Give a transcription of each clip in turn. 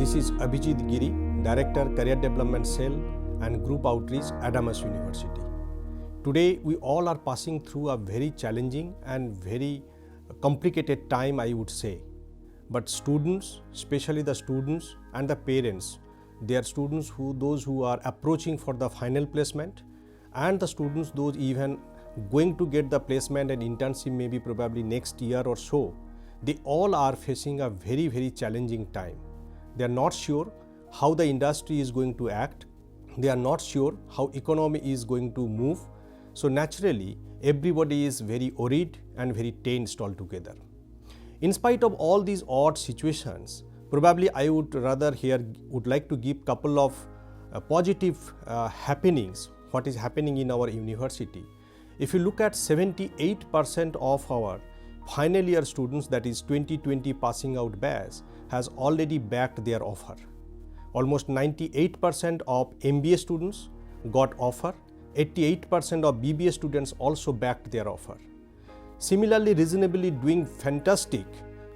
This is Abhijit Giri, Director Career Development Cell and Group Outreach, Adamas University. Today we all are passing through a very challenging and very complicated time, I would say. But students, especially the students and the parents, they are students those who are approaching for the final placement, and the students those even going to get the placement and internship maybe probably next year or so. They all are facing a very challenging time. They are not sure how the industry is going to act. They are not sure how economy is going to move. So naturally, everybody is very worried and very tensed altogether. In spite of all these odd situations, probably I would rather here would like to give couple of positive happenings, what is happening in our university. If you look at 78% of our final year students, that is 2020 passing out batch, has already backed their offer. Almost 98% of MBA students got offer. 88% of BBA students also backed their offer. Similarly, reasonably doing fantastic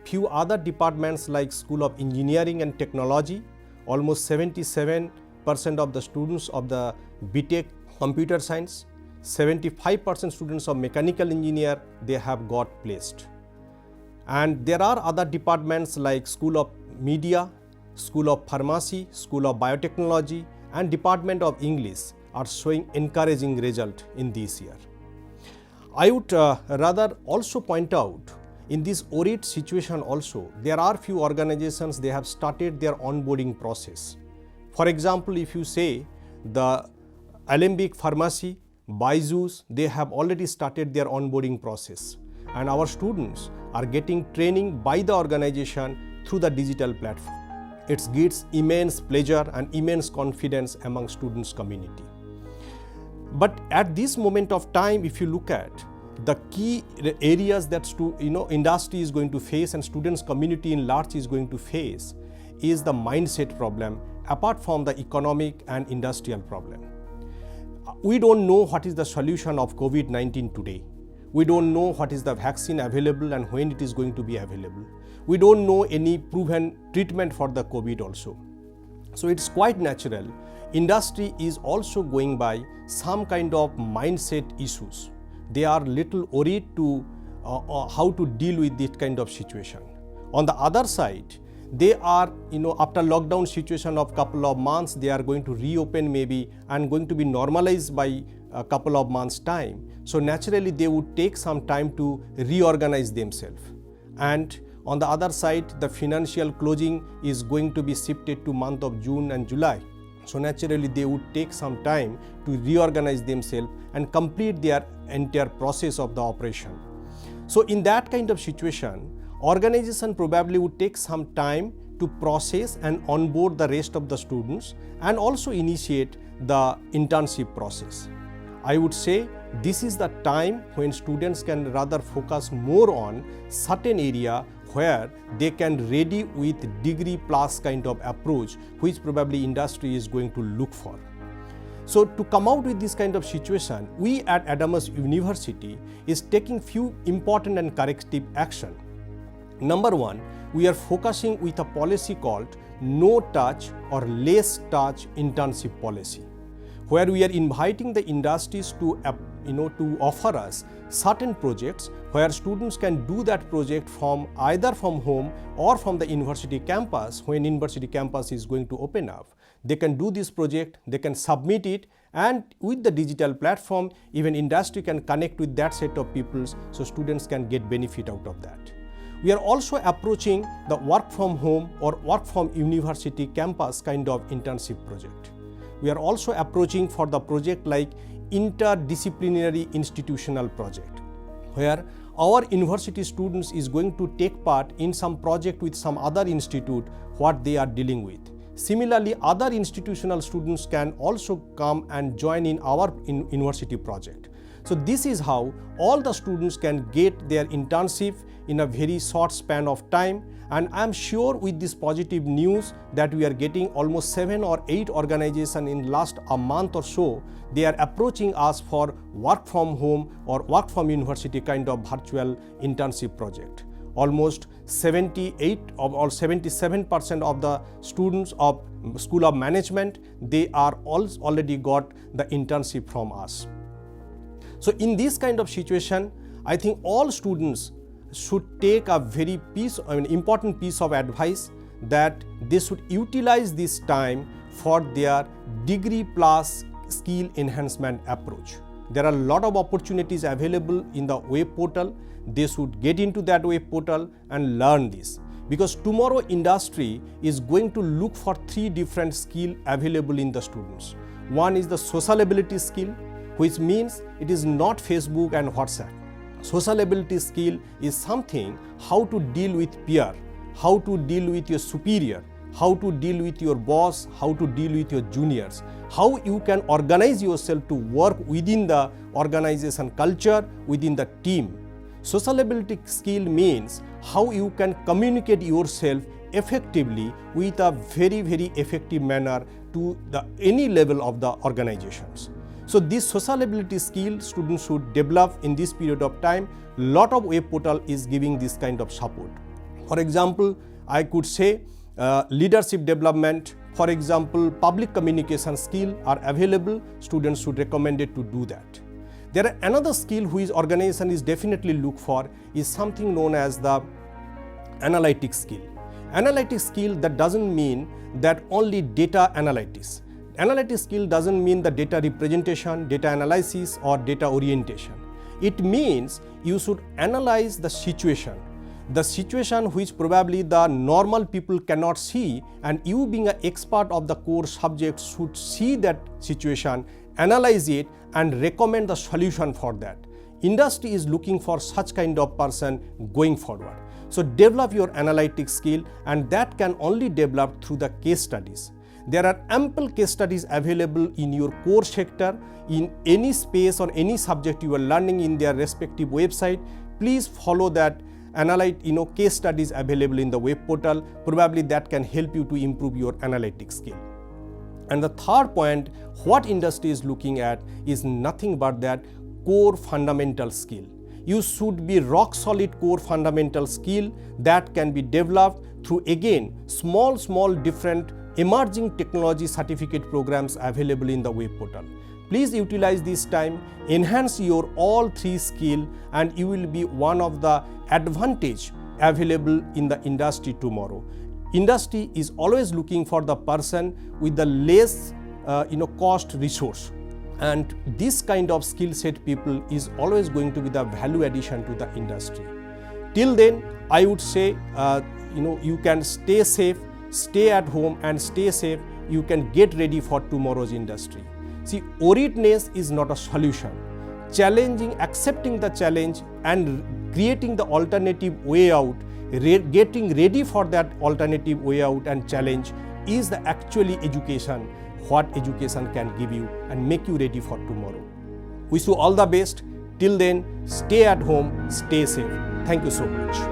few other departments like School of Engineering and Technology. Almost 77% of the students of the BTech Computer Science, 75% students of Mechanical Engineer, they have got placed. And there are other departments like School of Media, School of Pharmacy, School of Biotechnology and Department of English are showing encouraging result in this year. I would rather also point out in this worried situation also, there are few organizations, they have started their onboarding process. For example, if you say the Alembic Pharmacy, BYJU'S, they have already started their onboarding process, and our students are getting training by the organization through the digital platform. It gives immense pleasure and immense confidence among students community. But at this moment of time, if you look at the key areas that industry is going to face and students community in large is going to face is the mindset problem apart from the economic and industrial problem. We don't know what is the solution of COVID-19 today. We don't know what is the vaccine available and when it is going to be available. We don't know any proven treatment for the COVID also. So it's quite natural. Industry is also going by some kind of mindset issues. They are little worried to how to deal with this kind of situation. On the other side, they are, after lockdown situation of couple of months, they are going to reopen maybe and going to be normalized by a couple of months time. So naturally they would take some time to reorganize themselves. And on the other side, the financial closing is going to be shifted to month of June and July. So naturally they would take some time to reorganize themselves and complete their entire process of the operation. So in that kind of situation, organization probably would take some time to process and onboard the rest of the students and also initiate the internship process. I would say this is the time when students can rather focus more on certain area where they can ready with degree plus kind of approach, which probably industry is going to look for. So to come out with this kind of situation, we at Adamas University is taking few important and corrective action. Number one, we are focusing with a policy called no touch or less touch internship policy, where we are inviting the industries to offer us certain projects where students can do that project from either from home or from the university campus. When university campus is going to open up, they can do this project, they can submit it, and with the digital platform, even industry can connect with that set of people, so students can get benefit out of that. We are also approaching the work from home or work from university campus kind of internship project. We are also approaching for the project like interdisciplinary institutional project, where our university students is going to take part in some project with some other institute what they are dealing with. Similarly, other institutional students can also come and join in our university project. So this is how all the students can get their internship in a very short span of time, and I am sure with this positive news that we are getting almost 7 or 8 organizations in last a month or so, they are approaching us for work from home or work from university kind of virtual internship project. almost 78 or 77% of the students of School of Management, they are already got the internship from us. So in this kind of situation, I think all students should take a very important piece of advice, that they should utilize this time for their degree plus skill enhancement approach. There are a lot of opportunities available in the web portal. They should get into that web portal and learn this, because tomorrow industry is going to look for 3 different skills available in the students. One is the social ability skill, which means it is not Facebook and WhatsApp. Social ability skill is something how to deal with peer, how to deal with your superior, how to deal with your boss, how to deal with your juniors, how you can organize yourself to work within the organization culture, within the team. Social ability skill means how you can communicate yourself effectively with a very effective manner to any level of the organizations. So this social ability skill students should develop in this period of time. Lot of web portal is giving this kind of support. For example, I could say leadership development, for example, public communication skill are available. Students should recommended to do that. There are another skill which organization is definitely look for is something known as the analytics skill. Analytics skill, that doesn't mean that only data analytics. Analytics skill doesn't mean the data representation, data analysis or data orientation. It means you should analyze the situation which probably the normal people cannot see, and you being an expert of the core subject should see that situation, analyze it and recommend the solution for that. Industry is looking for such kind of person going forward. So develop your analytics skill, and that can only develop through the case studies. There are ample case studies available in your core sector, in any space or any subject you are learning in their respective website. Please follow that case studies available in the web portal. Probably that can help you to improve your analytics skill. And the third point, what industry is looking at is nothing but that core fundamental skill. You should be rock solid core fundamental skill that can be developed through again small different emerging technology certificate programs available in the web portal. Please utilize this time, enhance your all 3 skill, and you will be one of the advantage available in the industry tomorrow. Industry is always looking for the person with the less cost resource, and this kind of skill set people is always going to be the value addition to the industry. Till then, I would say you can stay safe, stay at home and stay safe. You can get ready for tomorrow's industry. See, worriedness is not a solution. Accepting the challenge and creating the alternative way out, getting ready for that alternative way out and challenge is the actually education, what education can give you and make you ready for tomorrow. Wish you all the best. Till then, stay at home, stay safe. Thank you so much.